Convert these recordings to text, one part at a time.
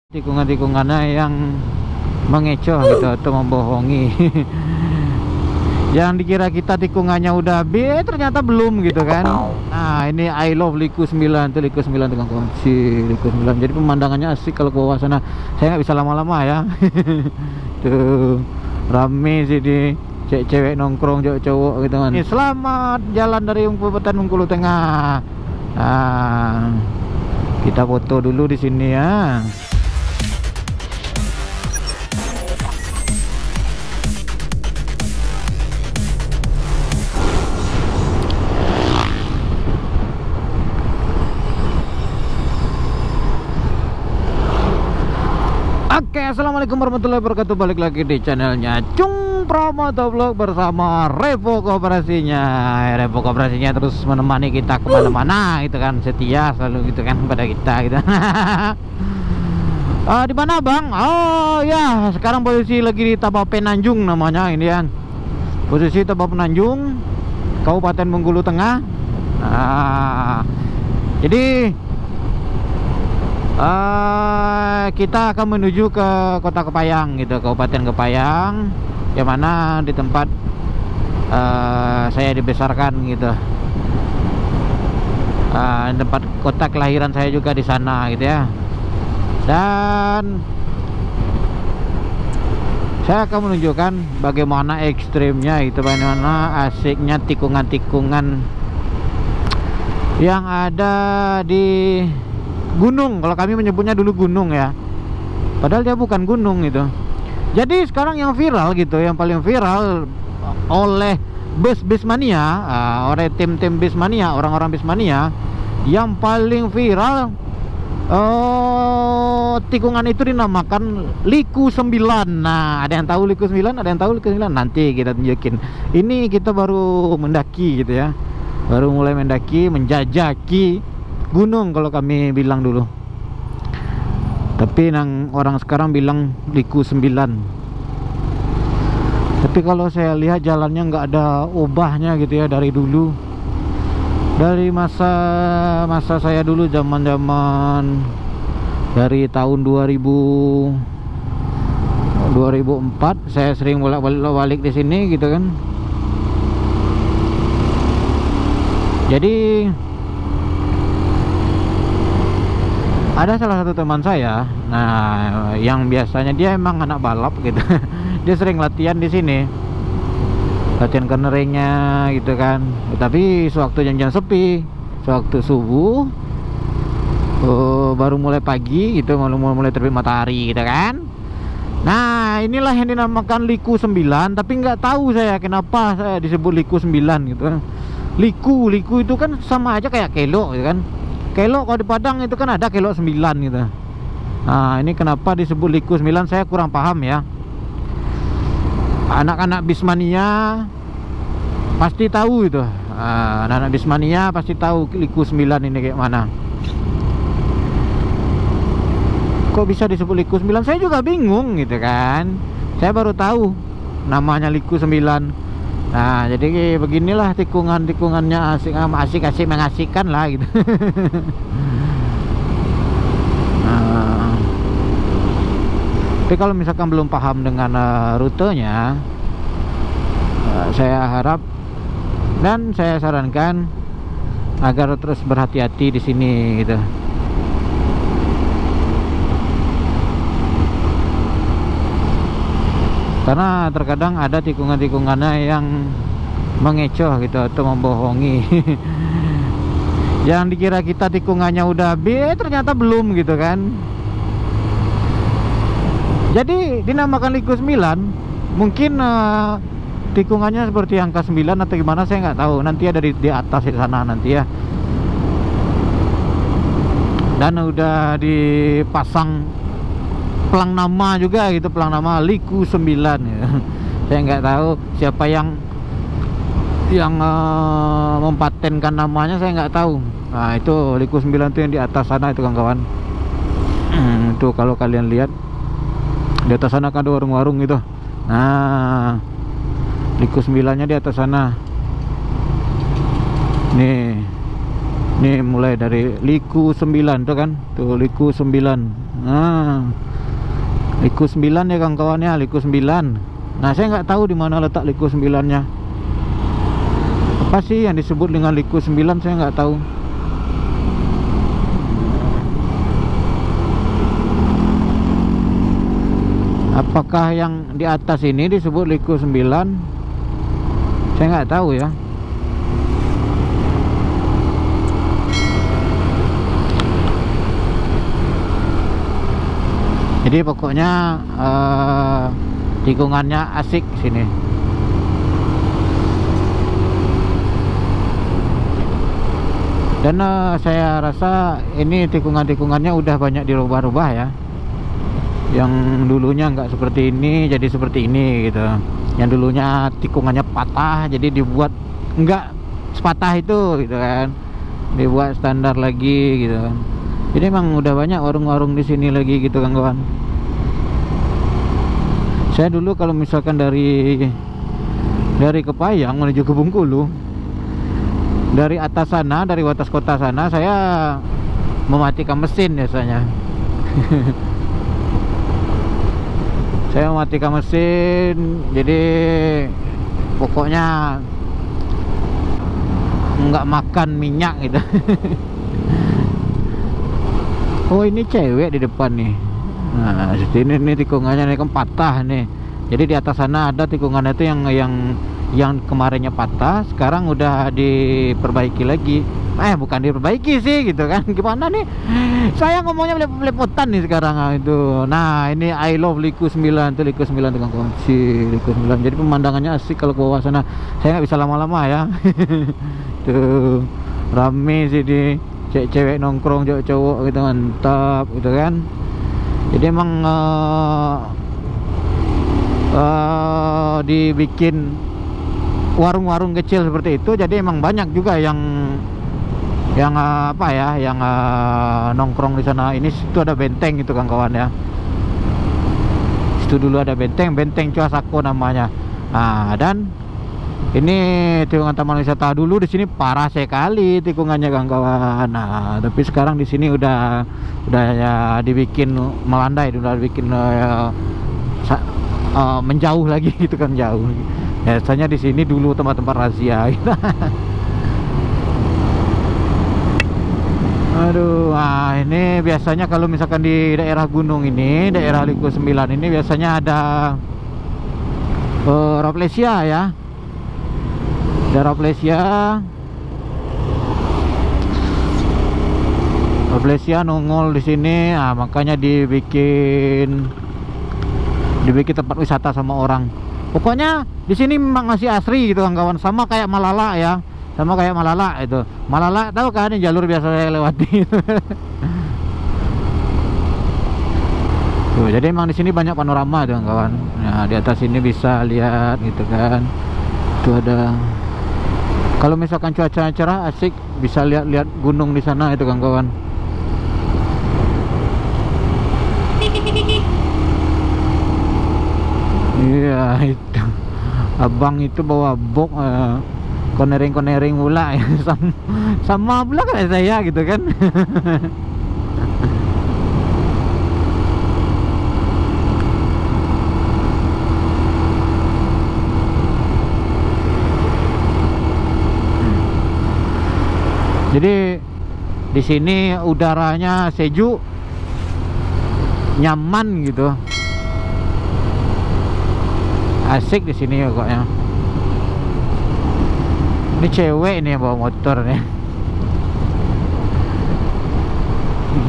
tikungan-tikungannya yang mengecoh gitu atau membohongi. Yang dikira kita tikungannya udah habis, ternyata belum gitu kan. Nah ini I love Liku 9 tuh, Liku 9 teman-teman, si Liku 9. Jadi pemandangannya asik kalau ke bawah sana. Saya nggak bisa lama-lama ya. Tuh rame sih di cewek-cewek nongkrong, cowok-cowok gitu kan. Selamat jalan dari Kabupaten Bengkulu Tengah. Nah, kita foto dulu di sini ya. Oke, assalamualaikum warahmatullahi wabarakatuh. Balik lagi di channelnya Cung Pramotovlog bersama Revo Kooperasinya. Revo Kooperasinya terus menemani kita kemana-mana gitu kan, setia selalu gitu kan pada kita gitu. Di mana bang? Oh ya, sekarang posisi lagi di Tabah Penanjung namanya ini kan. Posisi Tabah Penanjung, Kabupaten Bengkulu Tengah. Jadi kita akan menuju ke Kota Kepayang gitu, Kabupaten Kepayang, yang mana di tempat saya dibesarkan gitu. Tempat kota kelahiran saya juga di sana gitu ya. Dan saya akan menunjukkan bagaimana ekstrimnya itu, bagaimana asiknya tikungan-tikungan yang ada di gunung. Kalau kami menyebutnya dulu gunung ya, padahal dia bukan gunung itu. Jadi sekarang yang viral gitu, yang paling viral oleh bus mania, oleh tim bus mania, orang-orang bus mania, yang paling viral tikungan itu dinamakan Liku 9. Nah, ada yang tahu Liku 9? Ada yang tahu Liku 9? Nanti kita tunjukin. Ini kita baru mendaki gitu ya, baru mulai mendaki, menjajaki gunung kalau kami bilang dulu. Tapi orang sekarang bilang Liku 9. Tapi kalau saya lihat jalannya nggak ada ubahnya gitu ya dari dulu. Dari masa saya dulu, zaman dari tahun 2004 saya sering bolak-balik di sini gitu kan. Jadi ada salah satu teman saya, nah yang biasanya dia emang anak balap gitu. Dia sering latihan di sini, latihan keneringnya gitu kan. Tapi sewaktu jam-jam sepi, sewaktu subuh, baru mulai pagi gitu, mulai terbit matahari gitu kan. Nah inilah yang dinamakan Liku 9. Tapi nggak tahu saya kenapa saya disebut Liku 9 gitu kan. Liku itu kan sama aja kayak kelo gitu kan. Kelo kalau di Padang itu kan ada kelo 9 gitu. Nah ini kenapa disebut Liku 9 saya kurang paham ya. Anak-anak bismania pasti tahu itu. Anak-anak bismania pasti tahu Liku 9 ini kayak mana. Kok bisa disebut Liku 9? Saya juga bingung gitu kan. Saya baru tahu namanya Liku 9. Nah jadi beginilah tikungannya, asik mengasihkan lah gitu. Nah, tapi kalau misalkan belum paham dengan rutenya, saya harap dan saya sarankan agar terus berhati-hati di sini gitu. Karena terkadang ada tikungan-tikungannya yang mengecoh gitu atau membohongi. Yang dikira kita tikungannya udah habis, ternyata belum gitu kan. Jadi dinamakan Liku 9. Mungkin tikungannya seperti angka 9 atau gimana saya nggak tahu. Nanti ada di atas di sana nanti ya. Dan udah dipasang pelang nama juga gitu, pelang nama Liku 9 ya. Saya nggak tahu siapa yang mempatenkan namanya, saya nggak tahu. Nah itu Liku 9 itu yang di atas sana itu kawan-kawan. Itu kalau kalian lihat di atas sana kan ada warung-warung gitu. Nah Liku 9 nya di atas sana. Nih mulai dari Liku 9 tuh kan, tuh Liku 9. Nah, Liku 9 ya kawan-kawannya, Liku 9. Nah, saya nggak tahu di mana letak Liku 9-nya. Apa sih yang disebut dengan Liku 9, saya nggak tahu. Apakah yang di atas ini disebut Liku 9? Saya nggak tahu ya. Jadi pokoknya tikungannya asik sini. Dan saya rasa ini tikungan-tikungannya udah banyak dirubah-rubah ya. Yang dulunya nggak seperti ini jadi seperti ini gitu. Yang dulunya tikungannya patah jadi dibuat nggak sepatah itu gitu kan. Dibuat standar lagi gitu kan. Jadi emang udah banyak warung-warung di sini lagi gitu kan kawan. Saya dulu kalau misalkan dari Kepayang menuju ke Bengkulu, dari atas sana, dari atas kota sana, saya mematikan mesin biasanya. Saya mematikan mesin, jadi pokoknya nggak makan minyak gitu. Oh, ini cewek di depan nih. Nah, sini nih tikungannya nih kan patah nih. Jadi di atas sana ada tikungannya itu yang kemarinnya patah, sekarang udah diperbaiki lagi. Bukan diperbaiki sih gitu kan. Gimana nih? Saya ngomongnya belepotan nih sekarang itu. Nah, ini I love Liku 9 tuh, Liku 9 tukang kunci, Liku 9. Jadi pemandangannya asik kalau ke bawah sana. Saya nggak bisa lama-lama ya. Tuh, rame sih di cewek nongkrong, cowok gitu, mantap gitu kan. Jadi emang dibikin warung-warung kecil seperti itu, jadi emang banyak juga yang apa ya, yang nongkrong di sana. Ini situ ada benteng itu kawan ya. Situ dulu ada benteng Cuasako namanya. Nah, dan ini tikungan taman wisata dulu di sini parah sekali tikungannya kawan-kawan. Nah, tapi sekarang di sini udah ya dibikin melandai, udah dibikin menjauh lagi gitu kan, jauh. Biasanya di sini dulu tempat-tempat razia. Aduh, ini biasanya kalau misalkan di daerah gunung ini, daerah Liku 9 ini biasanya ada Rafflesia ya. Ada Rafflesia nongol di sini. Nah, makanya dibikin tempat wisata sama orang. Pokoknya di sini memang masih asri gitu kawan, sama kayak Malala ya. Sama kayak Malala itu. Malala tahu kan, ini jalur biasa saya lewati. Tuh, jadi emang di sini banyak panorama tuh kawan. Nah, di atas ini bisa lihat gitu kan. Itu ada, kalau misalkan cuaca cerah asik bisa lihat-lihat gunung di sana itu kawan. Iya, itu abang itu bawa box konering pula ya. sama pula kayak saya gitu kan. Jadi di sini udaranya sejuk, nyaman gitu, asik di sini pokoknya. Ini cewek ini yang bawa motor nih.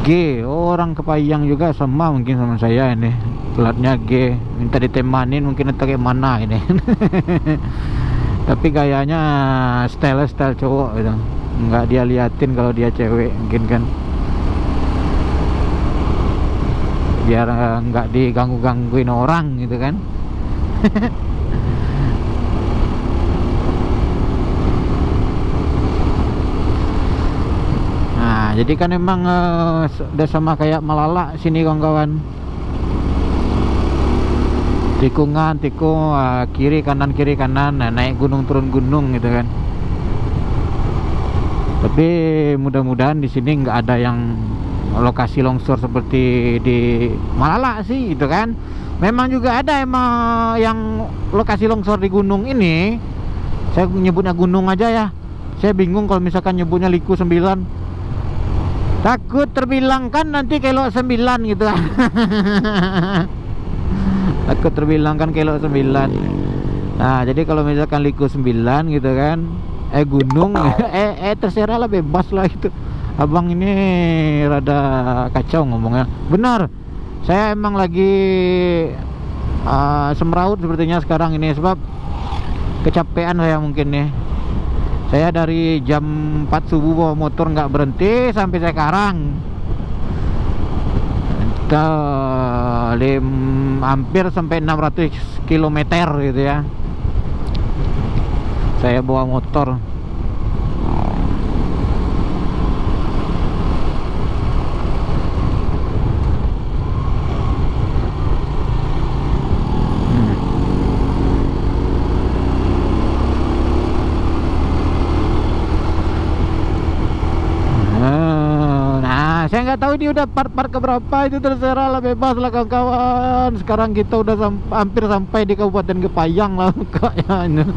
G, orang Kepayang juga sama mungkin sama saya ini. Platnya G, minta ditemanin mungkin entah kayak mana ini. Tapi gayanya style cowok gitu. Nggak dia liatin kalau dia cewek mungkin kan, biar nggak digangguin orang gitu kan. Nah, jadi kan emang udah sama kayak Malala sini kawan-kawan. Tikung kiri kanan, nah, naik gunung turun gunung gitu kan. Tapi mudah-mudahan di sini nggak ada yang lokasi longsor seperti di Malala sih gitu kan. Memang juga ada emang yang lokasi longsor di gunung ini. Saya nyebutnya gunung aja ya. Saya bingung kalau misalkan nyebutnya Liku 9. Takut terbilang kan nanti kelok 9 gitu kan. Takut terbilang kan kelok 9. Nah, jadi kalau misalkan Liku 9 gitu kan, gunung terserah lah, bebas lah itu. Abang ini rada kacau ngomongnya. Benar. Saya emang lagi semraut sepertinya sekarang ini sebab kecapean saya mungkin nih. Saya dari jam 4 subuh bawa motor nggak berhenti sampai sekarang. Hampir sampai 600 km gitu ya. Saya bawa motor. Saya nggak tahu ini udah part keberapa, itu terserah lah, bebas lah kawan-kawan. Sekarang kita udah hampir sampai di Kabupaten Kepayang lah kayaknya.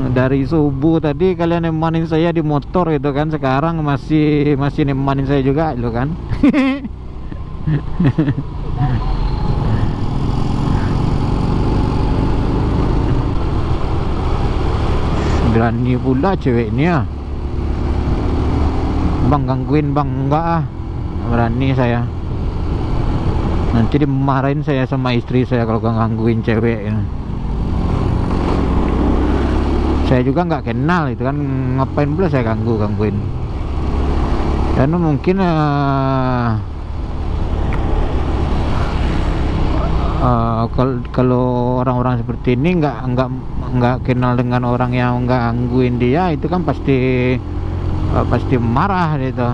Dari subuh tadi kalian nemanin saya di motor itu kan, sekarang masih nemanin saya juga itu kan. Berani pula cewek ini ya. Bang, gangguin bang, enggak berani saya. Nanti dimarahin saya sama istri saya kalau gangguin cewek ya. Saya juga nggak kenal itu kan, ngapain pula saya gangguin. Dan mungkin kalau orang-orang seperti ini nggak kenal dengan orang yang nggak gangguin dia, itu kan pasti marah gitu.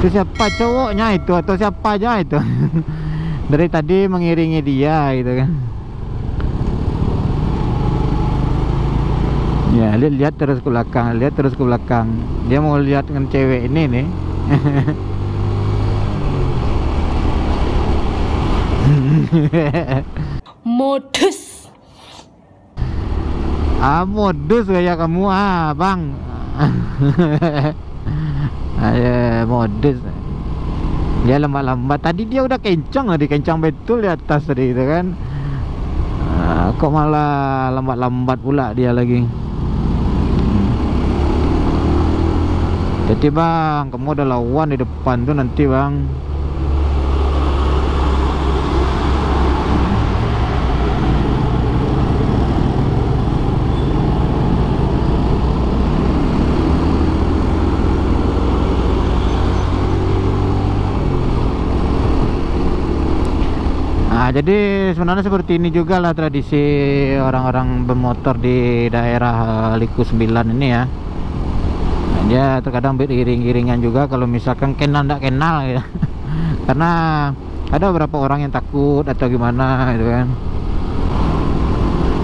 Itu siapa cowoknya itu atau siapa aja itu? Dari tadi mengiringi dia gitu kan. Ya, lihat terus ke belakang, lihat terus ke belakang. Dia mau lihat dengan cewek ini nih. Modus. Modus kayak kamu bang. Modus. Dia lambat-lambat. Tadi dia udah kencang tadi, kencang betul di atas tadi itu kan. Kok malah lambat-lambat pula dia lagi. Jadi bang, kamu ada lawan di depan tuh nanti bang. Nah, jadi sebenarnya seperti ini juga lah tradisi orang-orang bermotor di daerah Liku 9 ini ya. Dia terkadang beriring-iringan juga kalau misalkan kenal ndak kenal ya. Karena ada beberapa orang yang takut atau gimana gitu kan.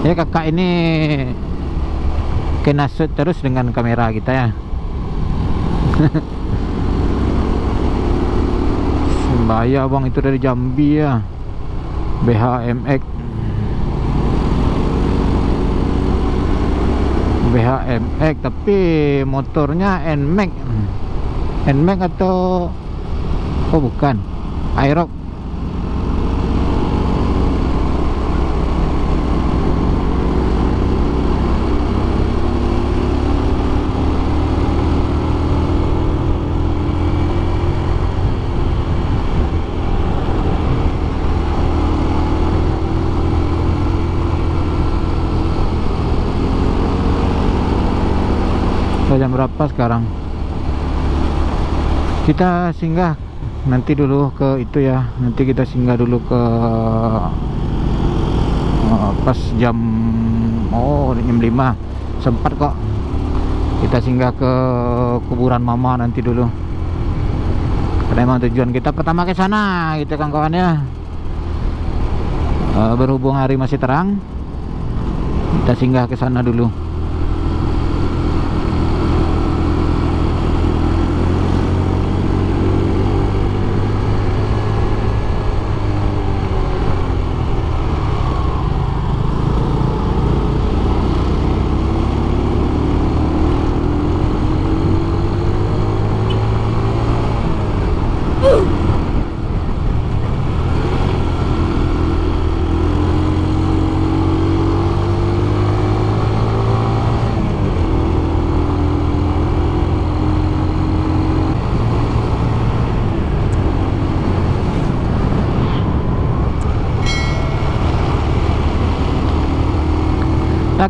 Ya kakak ini kena shoot terus dengan kamera kita ya. Bahaya bang, itu dari Jambi ya. BHMX tapi motornya NMAX atau bukan Aerox. jam berapa sekarang? Kita singgah nanti dulu ke itu ya. Nanti kita singgah dulu ke pas jam jam 5 sempat kok. Kita singgah ke kuburan mama nanti dulu. Karena emang tujuan kita pertama ke sana gitu kan kawan ya. Berhubung hari masih terang, kita singgah ke sana dulu.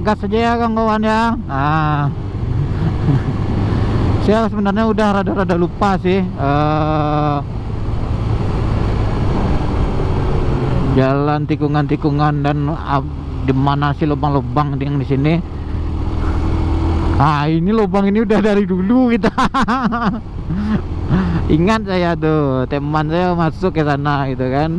Gas aja ya kawan ya. Saya sebenarnya udah rada-rada lupa sih jalan tikungan-tikungan dan di mana sih lubang-lubang yang di sini. Ini lubang ini udah dari dulu kita. Ingat saya tuh, teman saya masuk ke sana gitu kan.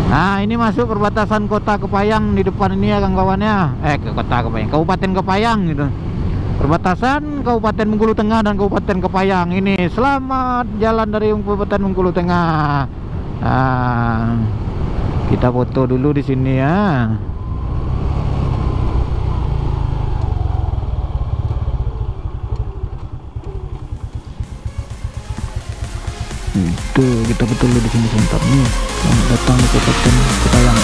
Nah, ini masuk perbatasan kota Kepayang di depan ini ya kawan-kawannya. Ke kota Kepayang, Kabupaten Kepayang gitu. Perbatasan Kabupaten Bengkulu Tengah dan Kabupaten Kepayang ini. Selamat jalan dari Kabupaten Bengkulu Tengah. Nah, kita foto dulu di sini ya. Itu kita betul di sini sebentar nih. Selamat datang di Kabupaten Kepayang.